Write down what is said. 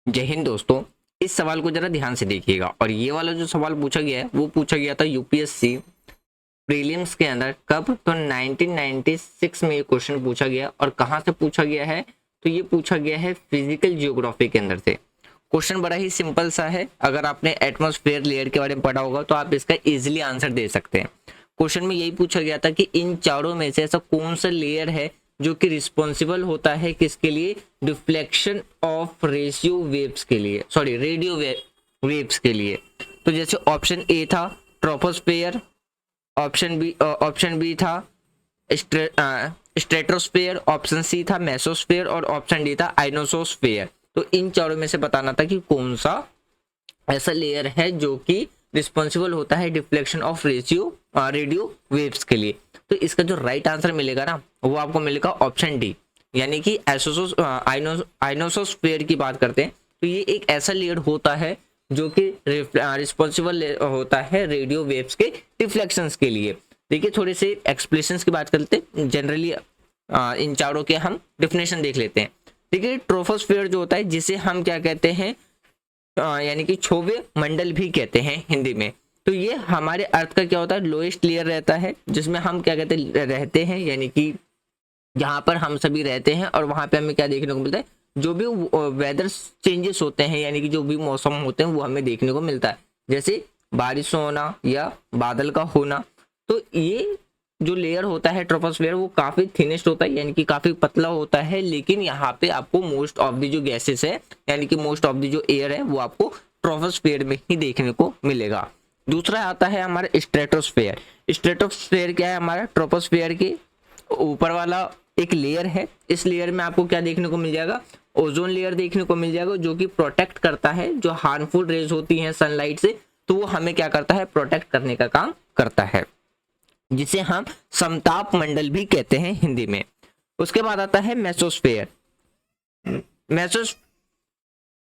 जय हिंद दोस्तों। इस सवाल को जरा ध्यान से देखिएगा। और ये वाला जो सवाल पूछा गया है वो पूछा गया था यूपीएससी प्रीलिम्स के अंदर। कब? तो 1996 में ये क्वेश्चन पूछा गया। और कहाँ से पूछा गया है? तो ये पूछा गया है फिजिकल जियोग्राफी के अंदर से। क्वेश्चन बड़ा ही सिंपल सा है। अगर आपने एटमॉस्फेयर लेयर के बारे में पढ़ा होगा तो आप इसका इजीली आंसर दे सकते हैं। क्वेश्चन में यही पूछा गया था कि इन चारों में से ऐसा कौन सा लेयर है जो कि रिस्पॉन्सिबल होता है किसके लिए? डिफ्लेक्शन ऑफ रेशियो वेव्स के लिए, सॉरी रेडियो वेव्स के लिए। तो जैसे ऑप्शन ए था ट्रोपोस्फेयर, ऑप्शन बी था स्ट्रेटोस्फेयर, ऑप्शन सी था मेसोस्फेयर और ऑप्शन डी था आइनोसोस्फेयर। तो इन चारों में से बताना था कि कौन सा ऐसा लेयर है जो कि रिस्पॉन्सिबल होता है डिफ्लेक्शन ऑफ रेडियो वेव्स के लिए। तो इसका जो राइट आंसर मिलेगा ना वो आपको मिलेगा ऑप्शन डी, यानी कि आइनोसोस्फेयर की बात करते हैं तो ये एक ऐसा लेयर होता है जो कि रिस्पॉन्सिबल होता है रेडियो वेव्स के डिफ्लेक्शंस के लिए। देखिए थोड़े से एक्सप्लेनेशंस की बात करते हैं। जनरली इन चारों के हम डिफिनेशन देख लेते हैं। देखिए ट्रोपोस्फेयर जो होता है जिसे हम क्या कहते हैं, यानी कि क्षोभ्य मंडल भी कहते हैं हिंदी में। तो ये हमारे अर्थ का क्या होता है, लोएस्ट लेयर रहता है जिसमें हम क्या कहते रहते हैं, यानी कि जहाँ पर हम सभी रहते हैं। और वहाँ पे हमें क्या देखने को मिलता है, जो भी वेदर चेंजेस होते हैं यानी कि जो भी मौसम होते हैं वो हमें देखने को मिलता है, जैसे बारिश होना या बादल का होना। तो ये जो लेयर होता है ट्रोपोस्फेयर वो काफी थिनेस्ट होता है, यानी कि काफी पतला होता है। लेकिन यहाँ पे आपको मोस्ट ऑफ दी जो गैसेस है यानी कि मोस्ट ऑफ दी जो एयर है वो आपको ट्रोपोस्फेयर में ही देखने को मिलेगा। दूसरा आता है हमारा स्ट्रेटोस्फेयर। स्ट्रेटोस्फेयर क्या है? हमारा ट्रोपोस्फेयर के ऊपर वाला एक लेयर है। इस लेयर में आपको क्या देखने को मिल जाएगा? ओजोन लेयर देखने को मिल जाएगा, जो कि प्रोटेक्ट करता है जो हार्मफुल रेज होती हैं सनलाइट से, तो वो हमें क्या करता है, प्रोटेक्ट करने का काम करता है, जिसे हम समताप मंडल भी कहते हैं हिंदी में। उसके बाद आता है मेसोस्फेयर।